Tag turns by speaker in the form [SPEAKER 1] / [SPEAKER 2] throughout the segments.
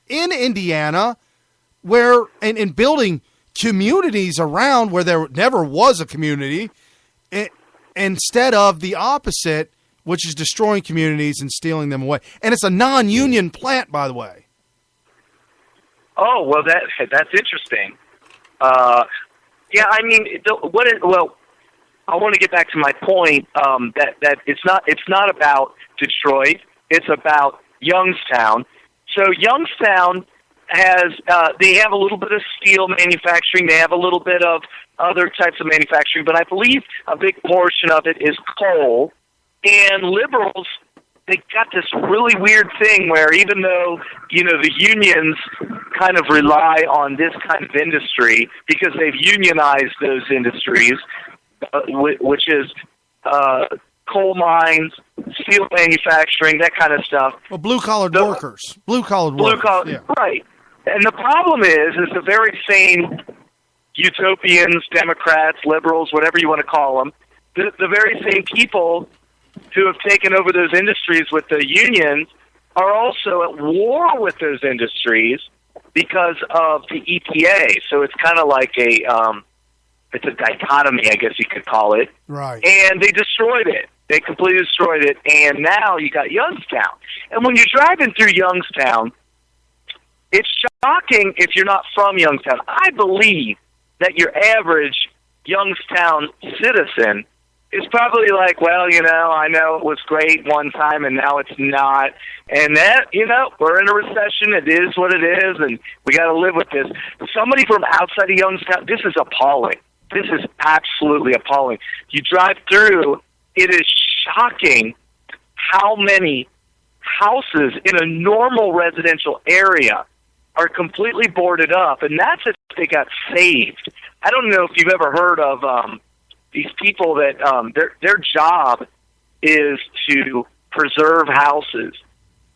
[SPEAKER 1] in Indiana where and building communities around where there never was a community instead of the opposite, which is destroying communities and stealing them away. And it's a non-union plant, by the way.
[SPEAKER 2] Oh, well, that's interesting. Yeah, I mean, I want to get back to my point that it's not about Detroit. It's about Youngstown. So Youngstown has they have a little bit of steel manufacturing. They have a little bit of other types of manufacturing, but I believe a big portion of it is coal. And liberals, they got this really weird thing where even though, the unions kind of rely on this kind of industry because they've unionized those industries, which is coal mines, steel manufacturing, that kind of stuff.
[SPEAKER 1] Well, blue-collar workers. Blue-collar workers. Yeah.
[SPEAKER 2] Right. And the problem is the very same utopians, Democrats, liberals, whatever you want to call them, the very same people who have taken over those industries with the unions are also at war with those industries because of the EPA. So it's kind of like it's a dichotomy, I guess you could call it.
[SPEAKER 1] Right.
[SPEAKER 2] And they destroyed it. They completely destroyed it. And now you got Youngstown. And when you're driving through Youngstown, it's shocking if you're not from Youngstown. I believe that your average Youngstown citizen is probably like, well, I know it was great one time and now it's not. And that, we're in a recession. It is what it is, and we got to live with this. Somebody from outside of Youngstown, this is appalling. This is absolutely appalling. You drive through, it is shocking how many houses in a normal residential area are completely boarded up, and that's if they got saved. I don't know if you've ever heard of these people that their job is to preserve houses,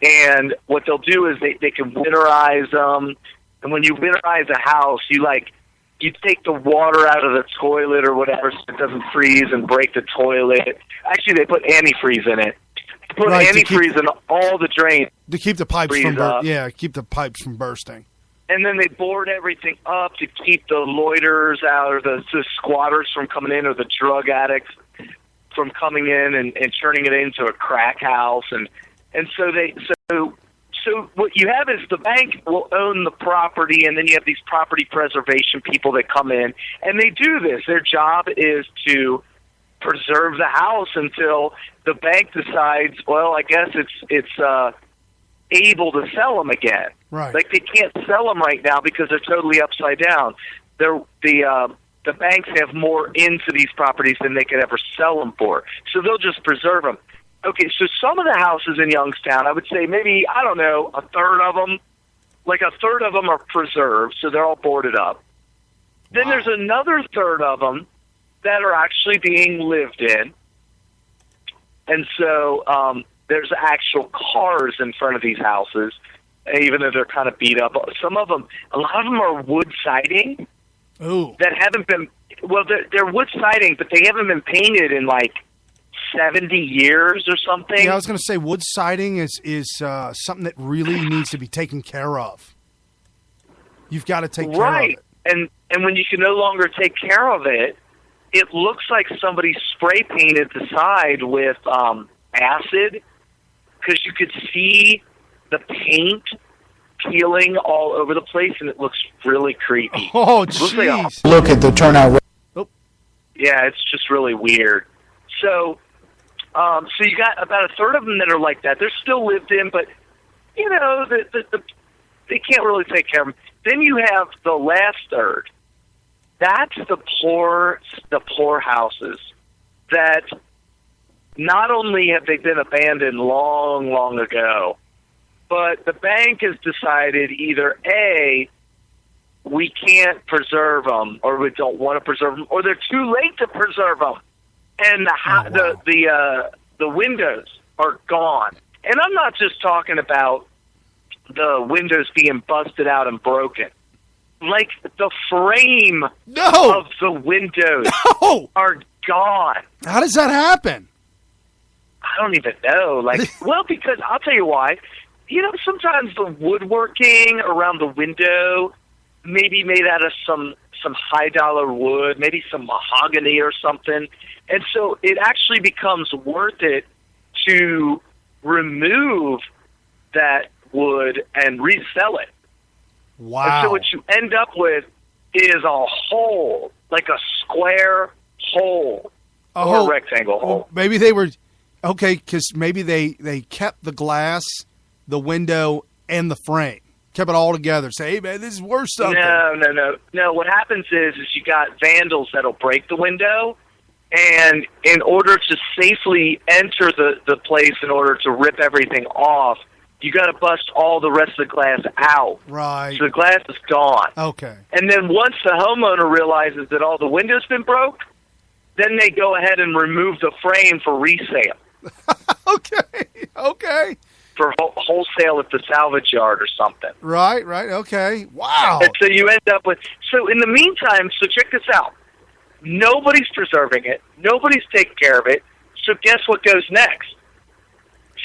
[SPEAKER 2] and what they'll do is they can winterize them, and when you winterize a house, you take the water out of the toilet or whatever so it doesn't freeze and break the toilet. Actually, they put antifreeze in it. Put antifreeze in all the drains
[SPEAKER 1] to keep the pipes keep the pipes from bursting.
[SPEAKER 2] And then they board everything up to keep the loiterers out, or the squatters from coming in, or the drug addicts from coming in and turning it into a crack house. And so what you have is the bank will own the property, and then you have these property preservation people that come in, and they do this. Their job is to preserve the house until the bank decides, well, I guess it's able to sell them again.
[SPEAKER 1] Right.
[SPEAKER 2] Like they can't sell them right now because they're totally upside down. The banks have more into these properties than they could ever sell them for, so they'll just preserve them. Okay, so some of the houses in Youngstown, I would say maybe, I don't know, a third of them are preserved, so they're all boarded up. Then there's another third of them that are actually being lived in. And so there's actual cars in front of these houses, even though they're kind of beat up. A lot of them are wood siding.
[SPEAKER 1] Ooh.
[SPEAKER 2] That haven't been, well, they're wood siding, but they haven't been painted in 70 years or something.
[SPEAKER 1] Yeah, I was going to say wood siding is something that really needs to be taken care of. You've got to take care of it. And when you can no longer take care of it, it looks like somebody spray painted the side with acid, because you could see the paint peeling all over the place, and it looks really creepy. Oh, jeez.
[SPEAKER 3] Look at the turnout.
[SPEAKER 1] Oh.
[SPEAKER 2] Yeah, it's just really weird. So you got about a third of them that are like that. They're still lived in, but, they can't really take care of them. Then you have the last third. That's the poor houses that not only have they been abandoned long, long ago, but the bank has decided either A, we can't preserve them, or we don't want to preserve them, or they're too late to preserve them. And the windows are gone. And I'm not just talking about the windows being busted out and broken. Like the frame of the windows are gone.
[SPEAKER 1] How does that happen?
[SPEAKER 2] I don't even know. Well, because I'll tell you why. sometimes the woodworking around the window maybe made out of some high-dollar wood, maybe some mahogany or something. And so it actually becomes worth it to remove that wood and resell it.
[SPEAKER 1] Wow.
[SPEAKER 2] And so what you end up with is a hole, like a square hole or a rectangle hole.
[SPEAKER 1] Maybe they were, okay, because maybe they kept the glass, the window, and the frame. Kept it all together. Say, hey, man, this is worth something.
[SPEAKER 2] No. What happens is you got vandals that'll break the window, and in order to safely enter the place, in order to rip everything off, you got to bust all the rest of the glass out.
[SPEAKER 1] Right.
[SPEAKER 2] So the glass is gone.
[SPEAKER 1] Okay.
[SPEAKER 2] And then once the homeowner realizes that all the windows been broke, then they go ahead and remove the frame for resale.
[SPEAKER 1] Okay.
[SPEAKER 2] For wholesale at the salvage yard or something.
[SPEAKER 1] Right, okay. Wow.
[SPEAKER 2] And so you end up with... So in the meantime, so check this out. Nobody's preserving it. Nobody's taking care of it. So guess what goes next?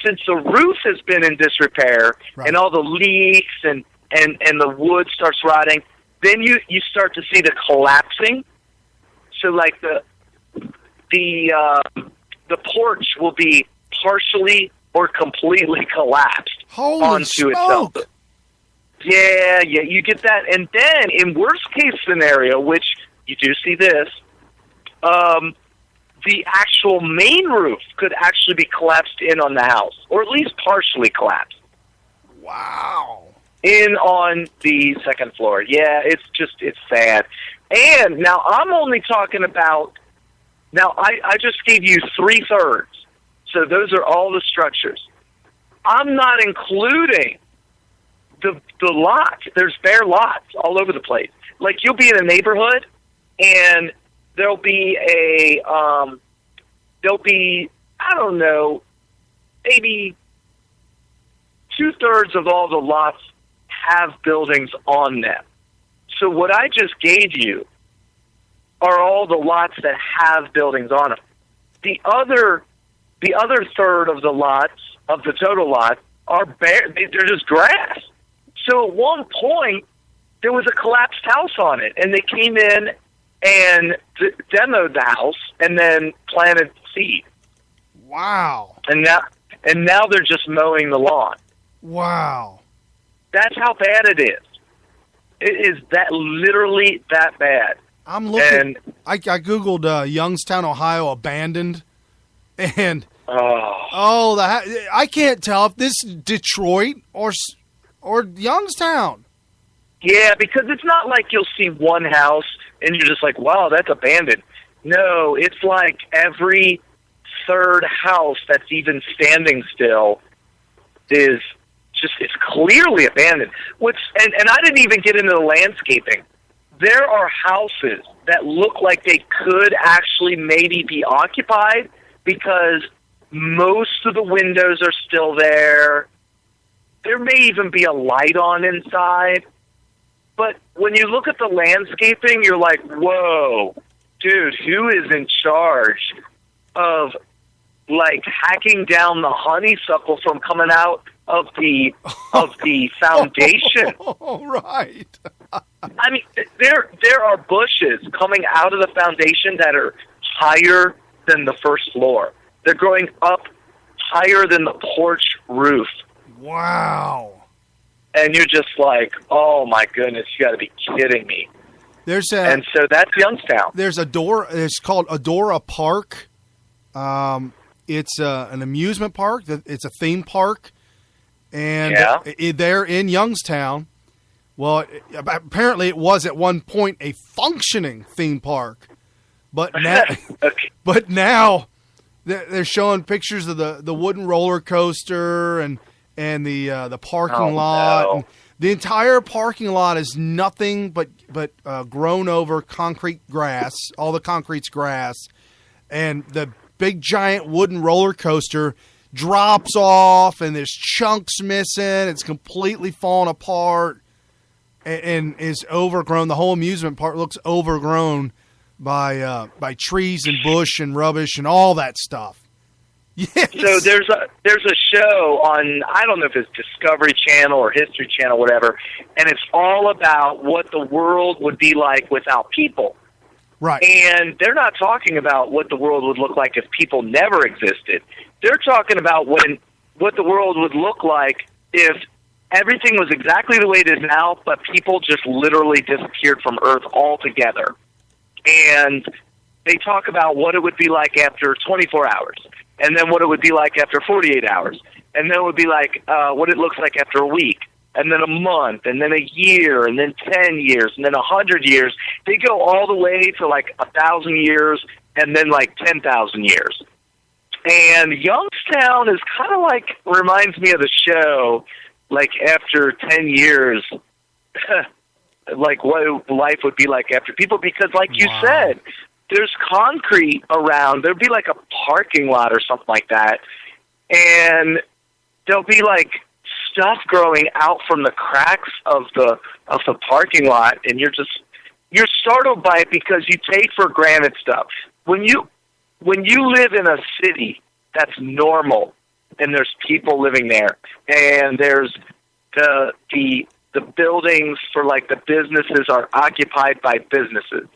[SPEAKER 2] Since the roof has been in disrepair, right, and all the leaks and the wood starts rotting, then you start to see the collapsing. So like the porch will be partially or completely collapsed onto itself. Yeah, you get that. And then in worst case scenario, which you do see this, the actual main roof could actually be collapsed in on the house, or at least partially collapsed.
[SPEAKER 1] Wow.
[SPEAKER 2] In on the second floor. Yeah, it's sad. And now I'm only talking about, I just gave you 3/3. So those are all the structures. I'm not including the lots. There's bare lots all over the place. Like you'll be in a neighborhood and there'll be I don't know, maybe 2/3 of all the lots have buildings on them. So what I just gave you are all the lots that have buildings on them. The other third of the lots, of the total lot, are bare. They're just grass. So at one point, there was a collapsed house on it, and they came in and demoed the house and then planted seed.
[SPEAKER 1] Wow.
[SPEAKER 2] And now they're just mowing the lawn.
[SPEAKER 1] Wow.
[SPEAKER 2] That's how bad it is. It is that literally that bad.
[SPEAKER 1] I'm looking. I Googled Youngstown, Ohio, abandoned, and I can't tell if this is Detroit or Youngstown.
[SPEAKER 2] Yeah, because it's not like you'll see one house and you're just like, wow, that's abandoned. No, it's like every third house that's even standing still is just, it's clearly abandoned. And I didn't even get into the landscaping. There are houses that look like they could actually maybe be occupied because most of the windows are still there. There may even be a light on inside. But when you look at the landscaping, you're like, whoa, dude, who is in charge of, like, hacking down the honeysuckle from coming out of the foundation?
[SPEAKER 1] Oh, right.
[SPEAKER 2] I mean, there are bushes coming out of the foundation that are higher than the first floor. They're growing up higher than the porch roof.
[SPEAKER 1] Wow.
[SPEAKER 2] And you're just like, oh my goodness, you got to be kidding me. And so that's Youngstown.
[SPEAKER 1] There's it's called Adora Park. It's an amusement park. It's a theme park. And they're in Youngstown. Well, apparently it was at one point a functioning theme park. But now, but now they're showing pictures of the wooden roller coaster and the parking lot.
[SPEAKER 2] No.
[SPEAKER 1] And the entire parking lot is nothing but grown over concrete grass. All the concrete's grass, and the big giant wooden roller coaster drops off, and there's chunks missing. It's completely fallen apart and is overgrown. The whole amusement park looks overgrown by trees and bush and rubbish and all that stuff. Yes.
[SPEAKER 2] So there's a show on, I don't know if it's Discovery Channel or History Channel, whatever, and it's all about what the world would be like without people.
[SPEAKER 1] Right.
[SPEAKER 2] And they're not talking about what the world would look like if people never existed. They're talking about what the world would look like if everything was exactly the way it is now, but people just literally disappeared from Earth altogether. And they talk about what it would be like after 24 hours, and then what it would be like after 48 hours, and then it would be like what it looks like after a week, and then a month, and then a year, and then 10 years, and then 100 years. They go all the way to like 1,000 years, and then like 10,000 years. And Youngstown is kind of like, reminds me of the show, like after 10 years, like what life would be like after people, because like you said, there's concrete around. There'd be like a parking lot or something like that, and there'll be like stuff growing out from the cracks of the parking lot, and you're startled by it because you take for granted stuff. When you live in a city that's normal, and there's people living there, and there's the buildings for like the businesses are occupied by businesses,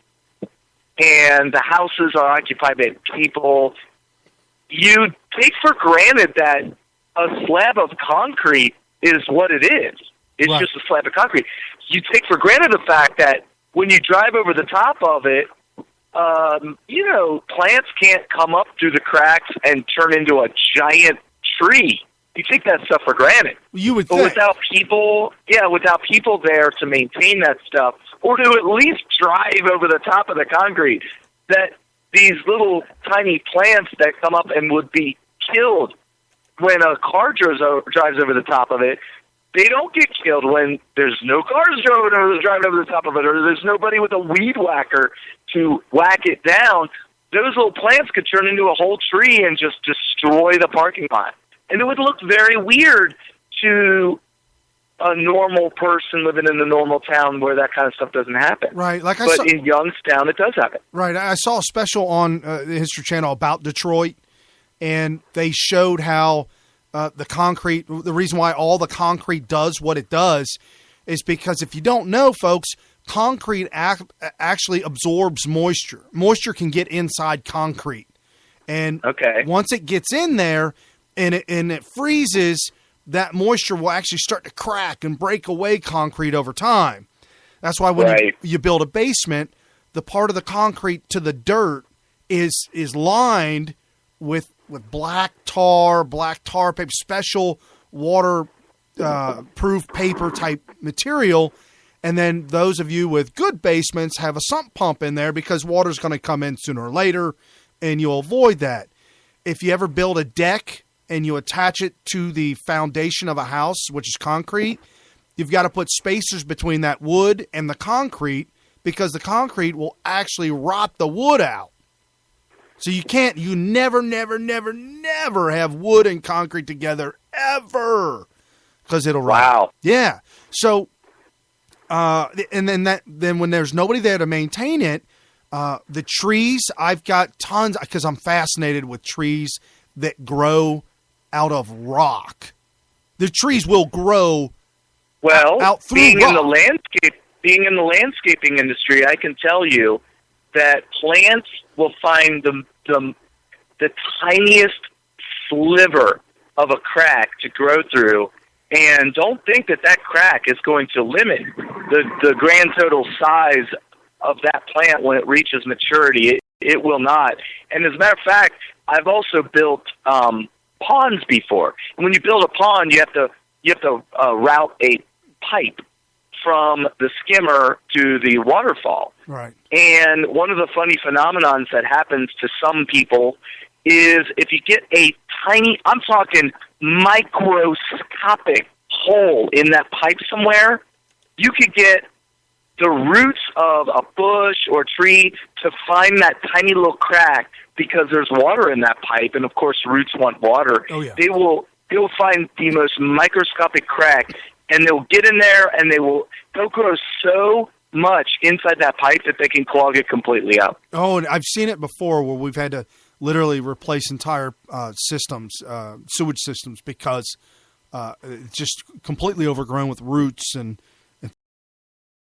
[SPEAKER 2] and the houses are occupied by people, you take for granted that a slab of concrete is what it is. It's just a slab of concrete. You take for granted the fact that when you drive over the top of it, plants can't come up through the cracks and turn into a giant tree. You take that stuff for granted.
[SPEAKER 1] You would
[SPEAKER 2] but
[SPEAKER 1] think.
[SPEAKER 2] without people there to maintain that stuff, or to at least drive over the top of the concrete, that these little tiny plants that come up and would be killed when a car drives over the top of it, they don't get killed when there's no cars driving over the top of it, or there's nobody with a weed whacker to whack it down. Those little plants could turn into a whole tree and just destroy the parking lot. And it would look very weird to a normal person living in a normal town where that kind of stuff doesn't happen.
[SPEAKER 1] Right.
[SPEAKER 2] But in Youngstown, it does happen.
[SPEAKER 1] Right. I saw a special on the History Channel about Detroit, and they showed how the concrete, the reason why all the concrete does what it does is because, if you don't know, folks, concrete actually absorbs moisture. Moisture can get inside concrete. And once it gets in there and it freezes, that moisture will actually start to crack and break away concrete over time. That's why when you build a basement, the part of the concrete to the dirt is lined with black tar paper, special water proof paper type material. And then those of you with good basements have a sump pump in there because water's going to come in sooner or later, and you'll avoid that. If you ever build a deck and you attach it to the foundation of a house, which is concrete, you've got to put spacers between that wood and the concrete, because the concrete will actually rot the wood out. So you never have wood and concrete together ever, because it'll rot.
[SPEAKER 2] Wow.
[SPEAKER 1] Yeah. So, and then when there's nobody there to maintain it, the trees, I've got tons, because I'm fascinated with trees that grow out of rock. The trees will grow out through
[SPEAKER 2] being
[SPEAKER 1] rock.
[SPEAKER 2] Being in the landscaping industry, I can tell you that plants will find the tiniest sliver of a crack to grow through, and don't think that crack is going to limit the grand total size of that plant when it reaches maturity. It will not. And as a matter of fact, I've also built ponds before. And when you build a pond, you have to route a pipe from the skimmer to the waterfall.
[SPEAKER 1] Right.
[SPEAKER 2] And one of the funny phenomenons that happens to some people is if you get a tiny, I'm talking microscopic hole in that pipe somewhere, you could get the roots of a bush or tree to find that tiny little crack, because there's water in that pipe, and of course roots want water.
[SPEAKER 1] Oh, yeah.
[SPEAKER 2] They will find the most microscopic crack, and they'll get in there, and they'll grow so much inside that pipe that they can clog it completely up.
[SPEAKER 1] Oh, and I've seen it before where we've had to literally replace entire systems, sewage systems, because it's just completely overgrown with roots and